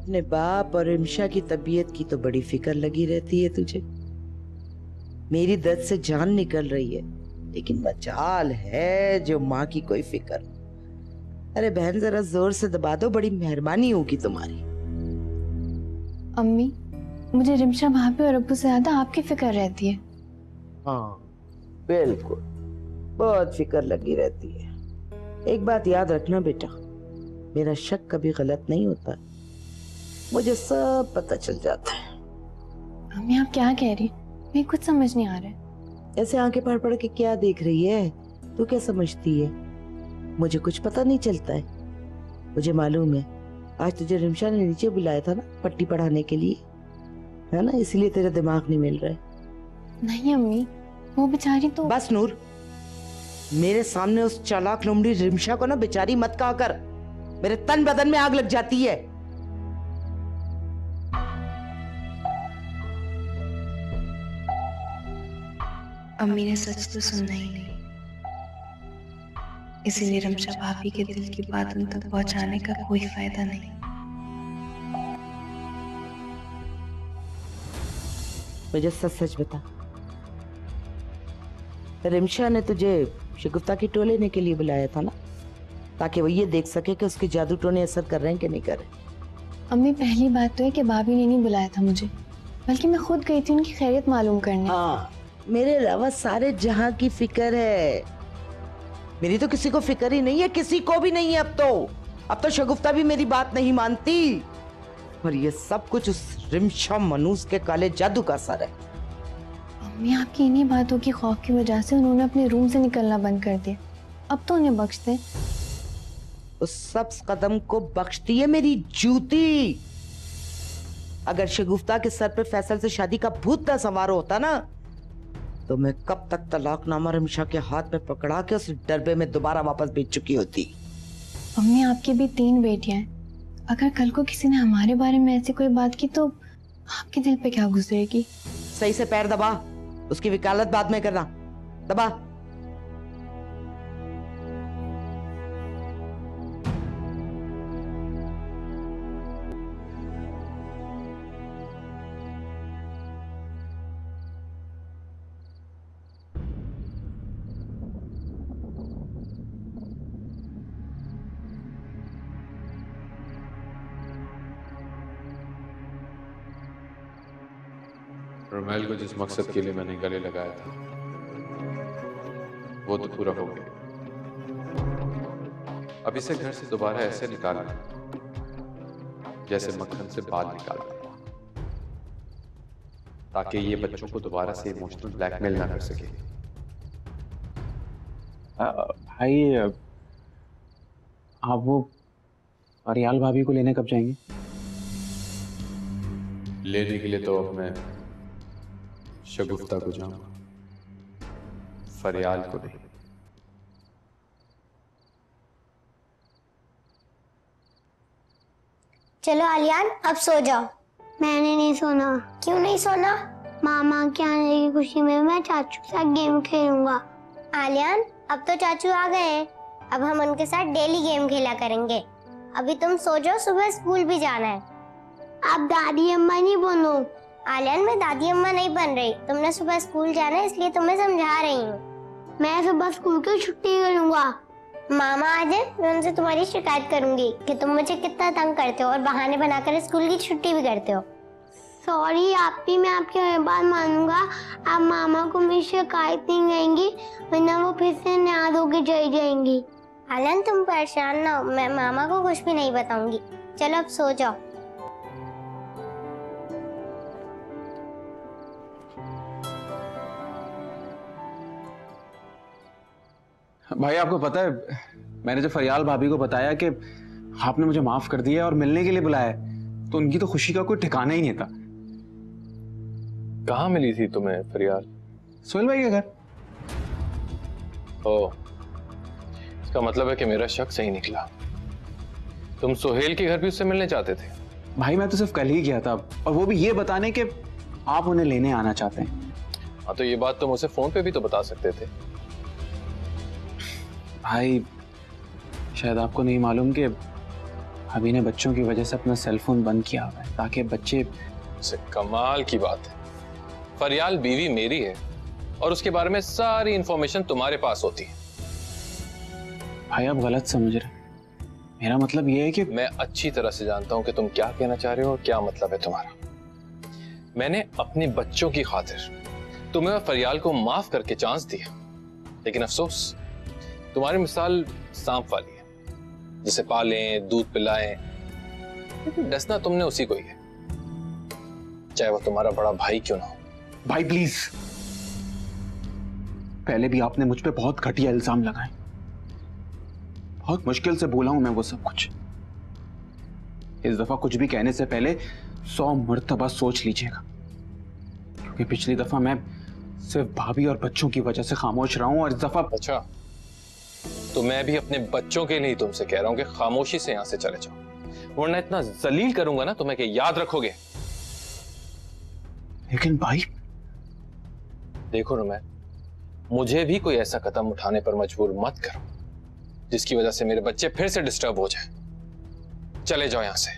अपने बाप और रिमशा की तबीयत की तो बड़ी फिक्र लगी रहती है तुझे। मेरी दर्द से जान निकल रही है, लेकिन मजाल है जो माँ की कोई फिक्र। अरे बहन जरा जोर से दबा दो, बड़ी मेहरबानी होगी तुम्हारी। अम्मी, मुझे रिमशा भाभी और अब्बू से ज्यादा आपकी फिक्र रहती है। हाँ बिल्कुल, बहुत फिक्र लगी रहती है। एक बात याद रखना बेटा, मेरा शक कभी गलत नहीं होता, मुझे सब पता चल जाता है। अम्मी आप क्या कह रही? मुझे कुछ समझ नहीं आ रहा है। ऐसे आंखें पढ़ पढ़ के क्या देख रही है? तू क्या समझती है मुझे कुछ पता नहीं चलता है? मुझे मालूम है, आज तुझे रिमशा ने नीचे बुलाया था ना पट्टी पढ़ाने के लिए, है ना? इसलिए तेरा दिमाग नहीं मिल रहा है। नहीं अम्मी, वो बेचारी तो। बस नूर, मेरे सामने उस चालाक लोमड़ी रिमशा को ना बेचारी मत कहा कर, मेरे तन बदन में आग लग जाती है। अम्मी ने सच तो सुनना ही नहीं, इसीलिए रिमशा भाभी के दिल की बात उन तक पहुंचाने का कोई फायदा नहीं। मुझे सच सच बता, रिमशा ने तुझे शगुफ्ता की टोले लेने के लिए बुलाया था ना, ताकि वो ये देख सके कि उसके जादू टोने असर कर रहे हैं कि नहीं कर रहे? अम्मी पहली बात तो है कि भाभी ने नहीं बुलाया था मुझे, बल्कि मैं खुद गई थी उनकी खैरियत मालूम करने। हाँ, मेरे अलावा सारे जहां की फिक्र है, मेरी तो किसी को फिक्र ही नहीं है, किसी को भी नहीं है। अब तो शगुफ्ता भी मेरी बात नहीं मानती, और ये सब कुछ उस रिमशा मनूस के काले जादू का असर है। अम्मी आपकी इन्हीं बातों की खौफ की वजह से उन्होंने अपने रूम से निकलना बंद कर दिया। अब तो उन्हें बख्श दे। उस सब कदम को बख्शती है मेरी जूती। अगर शगुफ्ता के सर पे फैसल से शादी का भूत ना सवार होता ना, तो मैं कब तक तलाकनामा रिमशा के हाथ में पकड़ा के उस डरबे में दोबारा वापस भेज चुकी होती। अम्मी आपकी भी 3 बेटियां हैं, अगर कल को किसी ने हमारे बारे में ऐसी कोई बात की तो आपके दिल पे क्या गुजरेगी? सही से पैर दबा, उसकी वकालत बाद में करना। दबा। रोमेल को जिस मकसद के लिए मैंने गले लगाया था वो तो पूरा हो गया। अब इसे घर से दोबारा ऐसे निकालना जैसे मक्खन से बाल निकालना, ताकि ये बच्चों को दोबारा से इमोशनल ब्लैकमेल ना कर सके। भाई आप वो अरियाल भाभी को लेने कब जाएंगे? लेने के लिए तो अब मैं शगुफ्ता को जाऊंगा, फरियाल को नहीं। चलो आलियान अब सो जाओ। मैंने नहीं सोना। क्यों नहीं सोना? मामा के आने की खुशी में मैं चाचू के साथ गेम खेलूंगा। आलियान अब तो चाचू आ गए हैं, अब हम उनके साथ डेली गेम खेला करेंगे। अभी तुम सो जाओ, सुबह स्कूल भी जाना है। आप दादी अम्मा नहीं बनो। आलियान मैं दादी अम्मा नहीं बन रही, तुमने सुबह स्कूल जाना है इसलिए तुम्हें समझा रही हूँ। मैं सुबह स्कूल की छुट्टी करूंगा। मामा आ जाए, मैं उनसे तुम्हारी शिकायत करूंगी कि तुम मुझे कितना तंग करते हो और बहाने बनाकर स्कूल की छुट्टी भी करते हो। सॉरी आपी, मैं आपकी हर बात मानूंगा। आप मामा को मेरी शिकायत नहीं करेंगी, वरना वो फिर से नाराज होकर चली जाएंगी। आलियान तुम परेशान ना हो, मैं मामा को कुछ भी नहीं बताऊंगी। चलो अब सो जाओ। भाई आपको पता है, मैंने जब फरियाल भाभी को बताया कि आपने मुझे माफ कर दिया और मिलने के लिए बुलाया, तो उनकी तो खुशी का कोई ठिकाना ही नहीं था। कहाँ मिली थी तुम्हें फरियाल? सोहेल भाई के घर। ओ, इसका मतलब है कि मेरा शक सही निकला। तुम सोहेल के घर भी उससे मिलने चाहते थे? भाई मैं तो सिर्फ कल ही गया था, और वो भी ये बताने कि आप उन्हें लेने आना चाहते हैं। हाँ तो ये बात तुम उसे फोन पे भी तो बता सकते थे। भाई शायद आपको नहीं मालूम कि भाभी ने बच्चों की वजह से अपना सेल फोन बंद किया हुआ है ताकि बच्चे। से कमाल की बात है, फरियाल बीवी मेरी है और उसके बारे में सारी इंफॉर्मेशन तुम्हारे पास होती है। भाई आप गलत समझ रहे हैं। मेरा मतलब ये है कि मैं अच्छी तरह से जानता हूं कि तुम क्या कहना चाह रहे हो और क्या मतलब है तुम्हारा। मैंने अपने बच्चों की खातिर तुम्हें और फरियाल को माफ करके चांस दिया, लेकिन अफसोस तुम्हारी मिसाल सांप वाली है, जिसे पालें, दूध पिलाएं, डसना तुमने उसी को ही है, चाहे वो तुम्हारा बड़ा भाई क्यों ना हो। भाई प्लीज, पहले भी आपने मुझ पे बहुत घटिया इल्जाम लगाए। बहुत मुश्किल से बोला हूं मैं वो सब कुछ। इस दफा कुछ भी कहने से पहले 100 मर्तबा सोच लीजिएगा, क्योंकि पिछली दफा मैं सिर्फ भाभी और बच्चों की वजह से खामोश रहा हूं और इस दफा। अच्छा, तो मैं भी अपने बच्चों के लिए तुमसे कह रहा हूं कि खामोशी से यहां से चले जाओ, वरना इतना जलील करूंगा ना तुम्हें कि याद रखोगे। लेकिन भाई देखो रुमैल, मुझे भी कोई ऐसा कदम उठाने पर मजबूर मत करो जिसकी वजह से मेरे बच्चे फिर से डिस्टर्ब हो जाएं। चले जाओ यहां से।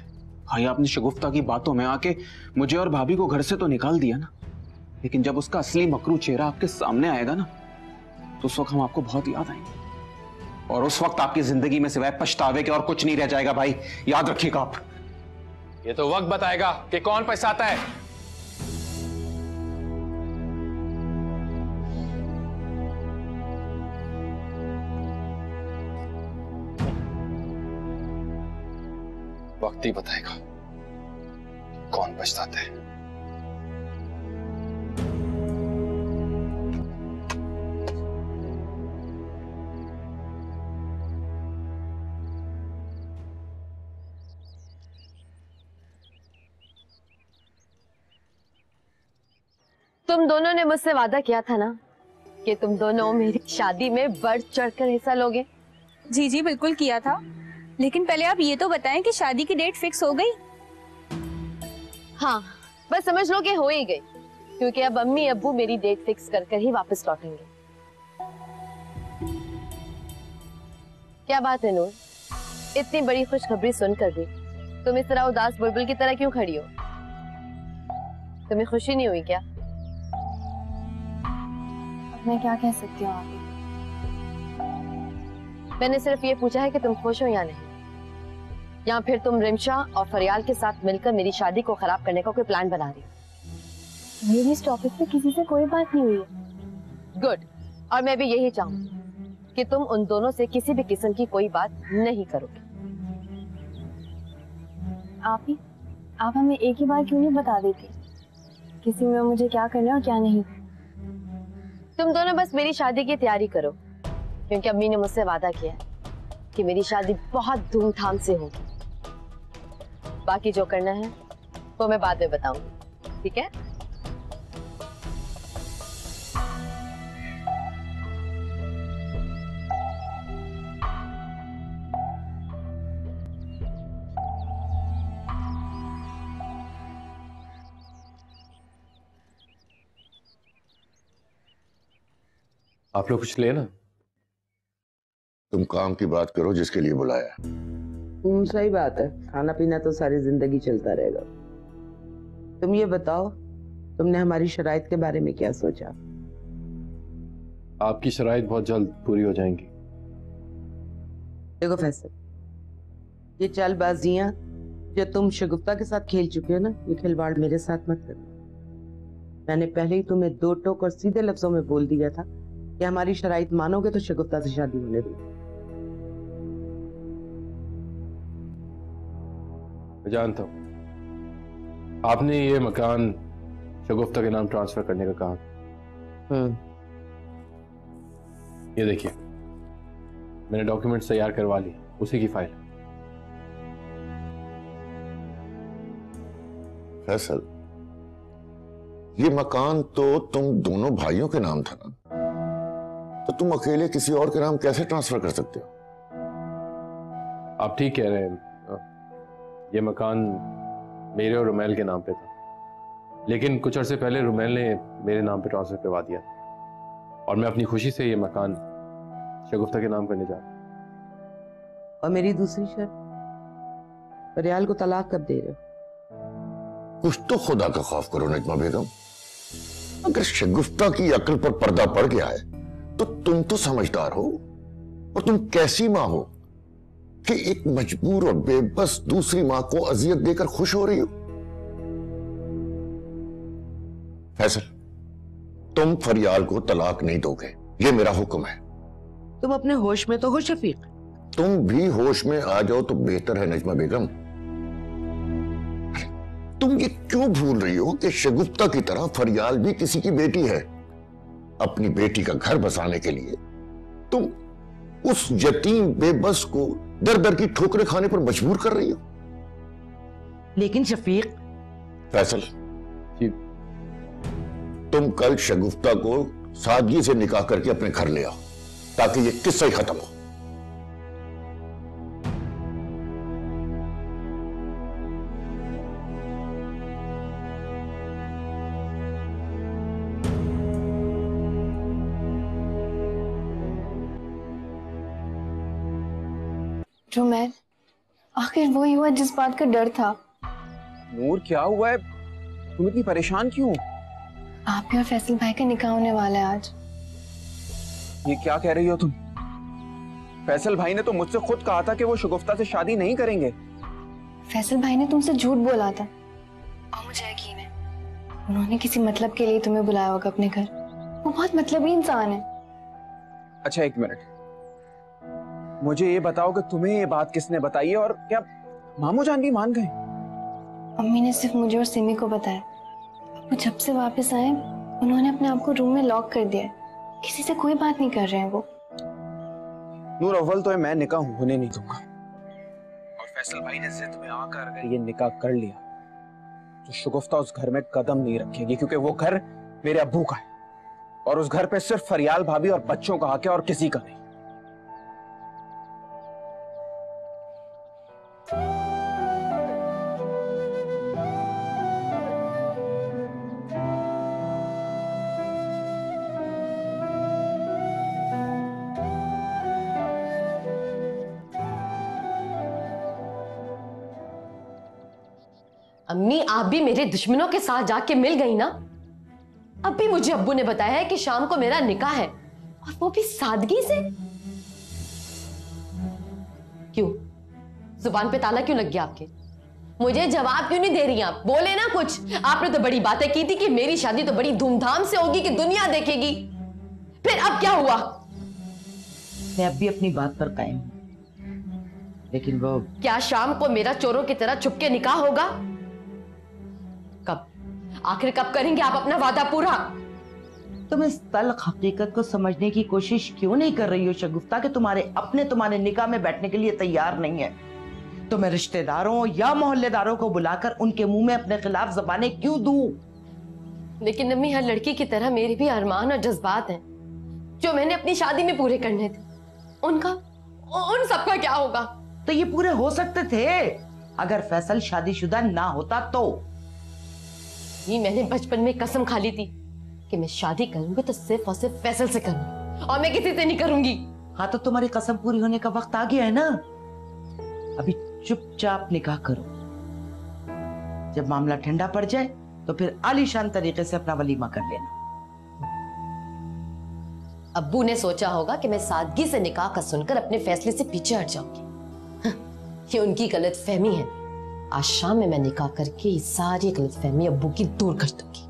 भाई आपने शगुफ्ता की बातों में आके मुझे और भाभी को घर से तो निकाल दिया ना, लेकिन जब उसका असली मकरू चेहरा आपके सामने आएगा ना, तो उस वक्त हम आपको बहुत याद आएंगे और उस वक्त आपकी जिंदगी में सिवाय पछतावे के और कुछ नहीं रह जाएगा। भाई याद रखिएगा आप। ये तो वक्त बताएगा कि कौन पछताता है। वक्त ही बताएगा कौन पछताता है। तुम दोनों ने मुझसे वादा किया था ना कि तुम दोनों मेरी शादी में बढ़ चढ़कर हिस्सा लोगे। जी जी बिल्कुल किया था, लेकिन पहले आप ये तो बताएं कि शादी की डेट फिक्स हो गई। हाँ, बस समझ लो कि हो ही गई, क्योंकि अब अम्मी अब्बू मेरी डेट फिक्स कर ही वापस लौटेंगे। क्या बात है नूर, इतनी बड़ी खुशखबरी सुनकर भी तुम इस तरह उदास बुलबुल की तरह क्यों खड़ी हो? तुम्हें खुशी नहीं हुई क्या? मैं क्या कह सकती हूँ आप? मैंने सिर्फ ये पूछा है कि तुम खुश हो या नहीं, या फिर तुम रिमशा और फरियाल के साथ मिलकर मेरी शादी को खराब करने का कोई प्लान बना रही हो। मेरी इस टॉपिक पे किसी से कोई बात नहीं हुई है। गुड, और मैं भी यही चाहूंगी कि तुम उन दोनों से किसी भी किस्म की कोई बात नहीं करोगे। आप हमें एक ही बार क्यों नहीं बता देती किसी में मुझे क्या करना है और क्या नहीं? तुम दोनों बस मेरी शादी की तैयारी करो, क्योंकि अम्मी ने मुझसे वादा किया है कि मेरी शादी बहुत धूमधाम से होगी। बाकी जो करना है वो मैं बाद में बताऊंगी, ठीक है? आप लोग कुछ लेना। तुम काम की बात करो जिसके लिए बुलाया। सही बात है, खाना पीना तो सारी जिंदगी चलता रहेगा। तुम ये बताओ, तुमने हमारी शराइत के बारे में क्या सोचा? आपकी शराइत बहुत जल्द पूरी हो जाएंगी। देखो फैसल, ये चालबाजियां जो तुम शगुफ्ता के साथ खेल चुके हो ना, ये खिलवाड़ मेरे साथ मत करना। मैंने पहले ही तुम्हें दो टोक और सीधे लफ्जों में बोल दिया था कि हमारी शराइत मानोगे तो शगुफ्ता से शादी होने दो। मैं जानता हूं आपने ये मकान शगुफ्ता के नाम ट्रांसफर करने का कहा। ये देखिए, मैंने डॉक्यूमेंट्स तैयार करवा लिए, उसी की फाइल। फैसल, ये मकान तो तुम दोनों भाइयों के नाम था ना, तो तुम अकेले किसी और के नाम कैसे ट्रांसफर कर सकते हो? आप ठीक कह रहे हैं, ये मकान मेरे और रुमैल के नाम पे था, लेकिन कुछ अर्से पहले रुमैल ने मेरे नाम पे ट्रांसफर करवा दिया और मैं अपनी खुशी से ये मकान शगुफ्ता के नाम करने जा रहा हूं। और मेरी दूसरी शर्त, रियाल को तलाक कब दे रहे हो? कुछ तो खुदा का खौफ करो नजमा बेगम। अगर शगुफ्ता की अक्ल पर पर्दा पड़ गया है तो तुम तो समझदार हो, और तुम कैसी मां हो कि एक मजबूर और बेबस दूसरी मां को अजियत देकर खुश हो रही हो। फैसल, तुम फरियाल को तलाक नहीं दोगे, ये मेरा हुक्म है। तुम अपने होश में तो हो शफीक। तुम भी होश में आ जाओ तो बेहतर है नजमा बेगम। तुम ये क्यों भूल रही हो कि शगुफ्ता की तरह फरियाल भी किसी की बेटी है। अपनी बेटी का घर बसाने के लिए तुम उस यतीम बेबस को दर दर की ठोकरें खाने पर मजबूर कर रही हो। लेकिन शफीक। फैसल जी, तुम कल शगुफ्ता को सादगी से निकाह करके अपने घर ले आओ ताकि ये किस्सा ही खत्म हो। जो मैं आखिर वही हुआ जिस बात का डर था। नूर क्या हुआ है? तुम इतनी परेशान क्यों? आपके और फैसल भाई का निकाह होने वाला है आज। ये क्या कह रही हो तुम? फैसल भाई ने तो मुझसे खुद कहा था कि वो शगुफ्ता से शादी नहीं करेंगे। फैसल भाई ने तुमसे झूठ बोला था और मुझे यकीन है उन्होंने किसी मतलब के लिए तुम्हें बुलाया होगा अपने घर। वो बहुत मतलबी इंसान है। अच्छा एक मिनट, मुझे ये बताओ कि तुम्हें ये बात किसने बताई है, और क्या मामू जान भी मान गए? अम्मी ने सिर्फ मुझे और सिमी को बताया। वो जब से वापस आए उन्होंने अपने आप को रूम में लॉक कर दिया। किसी से कोई बात नहीं कर रहे हैं वो। नूर, अव्वल तो मैं निकाह होने नहीं दूंगा, और फैसल भाई ने जिद में आकर अगर ये निकाह कर लिया तो शगुफ्ता उस घर में कदम नहीं रखेगी, क्योंकि वो घर मेरे अब्बू का है और उस घर पे सिर्फ फरियाल भाभी और बच्चों का हक है और किसी का नहीं। अम्मी, आप भी मेरे दुश्मनों के साथ जाके मिल गई ना। अब भी मुझे अब्बू ने बताया है कि शाम को मेरा निकाह है, और वो भी सादगी से। क्यों? जुबान पे ताला क्यों लग गया आपके? मुझे जवाब क्यों नहीं दे रही आप? बोले ना कुछ। आपने तो बड़ी बातें की थी कि मेरी शादी तो बड़ी धूमधाम से होगी कि दुनिया देखेगी। फिर अब क्या हुआ? मैं अब भी अपनी बात पर कायम हूं, लेकिन वो क्या शाम को मेरा चोरों की तरह छुपके निकाह होगा? कब? आखिर कब करेंगे आप अपना वादा पूरा? तुम इस तल्ख हकीकत को समझने की कोशिश क्यों नहीं कर रही हो शगुफ्ता कि तुम्हारे अपने तुम्हारे निकाह में बैठने के लिए तैयार नहीं है? तो मैं रिश्तेदारों या मोहल्लेदारों को बुलाकर उनके मुंह में अपने खिलाफ ज़बानें क्यों दूं? लेकिन अम्मी, हर लड़की की तरह मेरे भी अरमान और जज्बात हैं जो मैंने अपनी शादी में पूरे करने थे। उन सबका क्या होगा? तो ये पूरे हो सकते थे अगर फैसल शादीशुदा ना होता तो। ये मैंने बचपन में कसम खा ली थी कि मैं शादी करूंगी तो सिर्फ और सिर्फ फैसल से करूंगी, और मैं किसी से नहीं करूंगी। हाँ, तो तुम्हारी कसम पूरी होने का वक्त आ गया है ना। अभी चुपचाप निकाह करो। जब मामला ठंडा पड़ जाए तो फिर आलीशान तरीके से अपना वलीमा कर लेना। अब्बू ने सोचा होगा कि मैं सादगी से निकाह का सुनकर अपने फैसले से पीछे हट जाऊंगी। ये उनकी गलत फहमी है। आज शाम में मैं निकाह करके ये सारी गलत फहमी अब्बू की दूर कर दूंगी।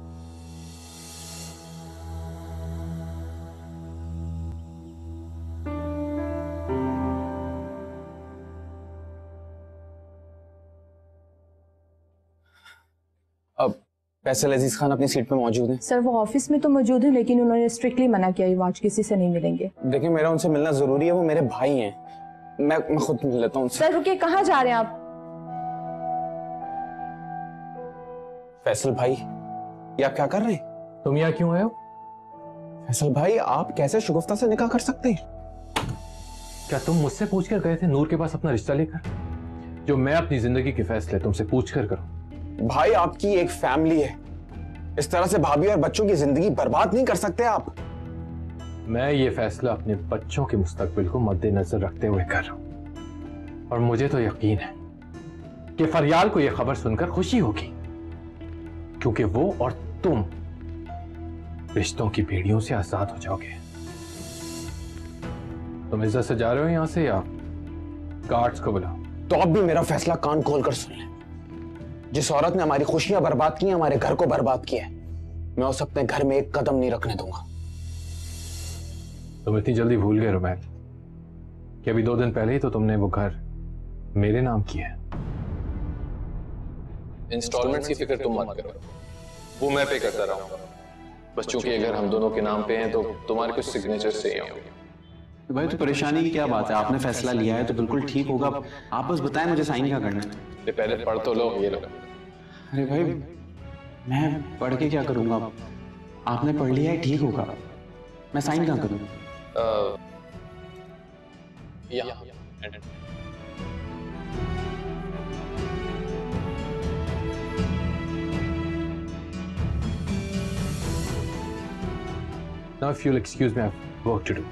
अब फैसल अजीज खान अपनी सीट पे मौजूद हैं। सर, वो ऑफिस में तो मौजूद है, लेकिन उन्होंने स्ट्रिक्टली मना किया है, वो आज किसी से नहीं मिलेंगे। देखिए, मेरा उनसे मिलना जरूरी है, वो मेरे भाई हैं। मैं खुद मिल लेता हूँ उनसे। सर रुकिए, कहाँ जा रहे हैं आप? फैसल भाई, ये आप क्या कर रहे हैं? तुम यहाँ क्यों आए हो? फैसल भाई, आप कैसे शगुफ्ता से निकाह कर सकते हैं? क्या तुम मुझसे पूछ कर गए थे नूर के पास अपना रिश्ता लेकर? जो मैं अपनी जिंदगी के फैसले तुमसे पूछ कर करूं। भाई, आपकी एक फैमिली है, इस तरह से भाभी और बच्चों की जिंदगी बर्बाद नहीं कर सकते आप। मैं ये फैसला अपने बच्चों के मुस्तकबिल को मद्देनजर रखते हुए कर रहा हूं, और मुझे तो यकीन है कि फरियाल को यह खबर सुनकर खुशी होगी, क्योंकि वो और तुम रिश्तों की बेड़ियों से आजाद हो जाओगे। तुम इज्जत से जा रहे हो यहां से या गार्ड्स को बुलाओ? तो अब भी मेरा फैसला कान खोलकर सुन ले। जिस औरत ने हमारी खुशियां बर्बाद की, हमारे घर को बर्बाद किया है, मैं उसे अपने घर में एक कदम नहीं रखने दूंगा। तुम इतनी जल्दी भूल गए रुमैल कि अभी 2 दिन पहले ही तो तुमने वो घर मेरे नाम किया है। इंस्टॉलमेंट्स की फिक्र तुम मत करो, वो मैं पे करता रहूंगा। बस चूंकि अगर हम दोनों के नाम पे हैं तो तुम्हारे कुछ सिग्नेचर चाहिए होंगे। भाई तो परेशानी की क्या बात है? आपने फैसला लिया है तो बिल्कुल ठीक होगा। आप बस बताएं मुझे साइन क्या करना है। ये पहले पढ़ तो लो, ये लो। अरे भाई मैं पढ़ के क्या करूंगा? आपने पढ़ लिया है, ठीक होगा। मैं साइन कहाँ करूँ? यहाँ। Now if you'll excuse me, I have work to do.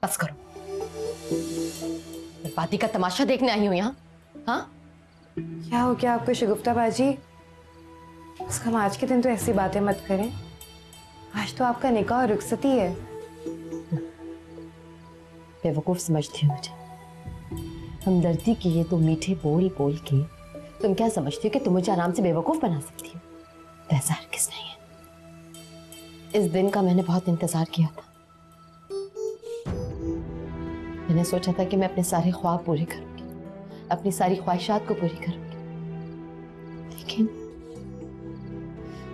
बस करो, बर्बादी का तमाशा देखने आई हूं यहाँ। हाँ, क्या हो गया आपको शगुफ्ता बाजी? बस हम आज के दिन तो ऐसी बातें मत करें। आज तो आपका निकाह और रुखसती है। बेवकूफ समझती हो मुझे? हमदर्दी के ये तो मीठे बोल बोल के तुम क्या समझती हो कि तुम मुझे आराम से बेवकूफ बना सकती हो? तो ऐसा हरगिज़ नहीं है। इस दिन का मैंने बहुत इंतजार किया था। मैंने सोचा था कि मैं अपने सारे ख्वाब पूरे करूंगी, अपनी सारी ख्वाहिशात को पूरी करूंगी, लेकिन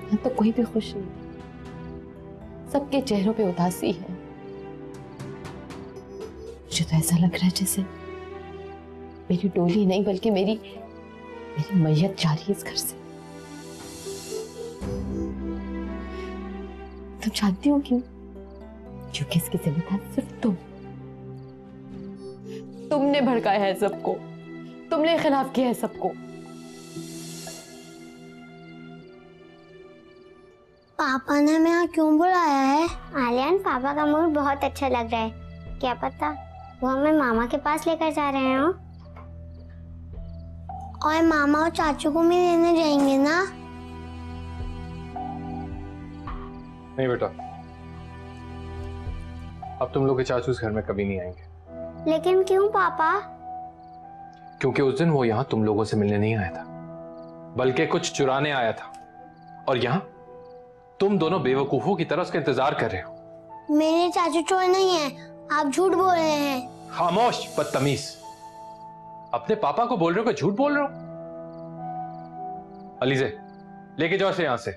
यहाँ तो कोई भी खुश नहीं। सबके चेहरों पे उदासी है। मुझे तो ऐसा लग रहा है जैसे मेरी डोली नहीं बल्कि मेरी मैयत जा रही है इस घर से। तुम जानती हो क्यों? क्योंकि इसकी जिम्मेदार सिर्फ तुमने भड़काया है सबको, तुमने खिलाफ किया है सबको। पापा ने हमें यहाँ क्यों बुलाया है? आलियान, पापा का मूड बहुत अच्छा लग रहा है। क्या पता वो हमें मामा के पास लेकर जा रहे हो। और मामा और चाचू को भी लेने जाएंगे ना? नहीं बेटा, अब तुम लोग के चाचू इस घर में कभी नहीं आएंगे। लेकिन क्यों पापा? क्योंकि उस दिन वो यहाँ तुम लोगों से मिलने नहीं आया था, बल्कि कुछ चुराने आया था, और यहाँ तुम दोनों बेवकूफों की तरह उसका इंतजार कर रहे हो। मेरे चाचू चोर नहीं है, आप झूठ बोल रहे हैं। खामोश बदतमीज! अपने पापा को बोल रहे हो कि झूठ बोल रहे हो? अलीजे, लेके जाओ इसे यहां से।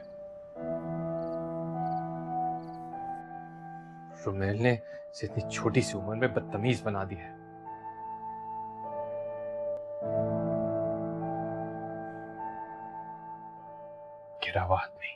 रुमैल ने इसे इतनी छोटी सी उम्र में बदतमीज बना दिया है। गिरा हुआ आदमी।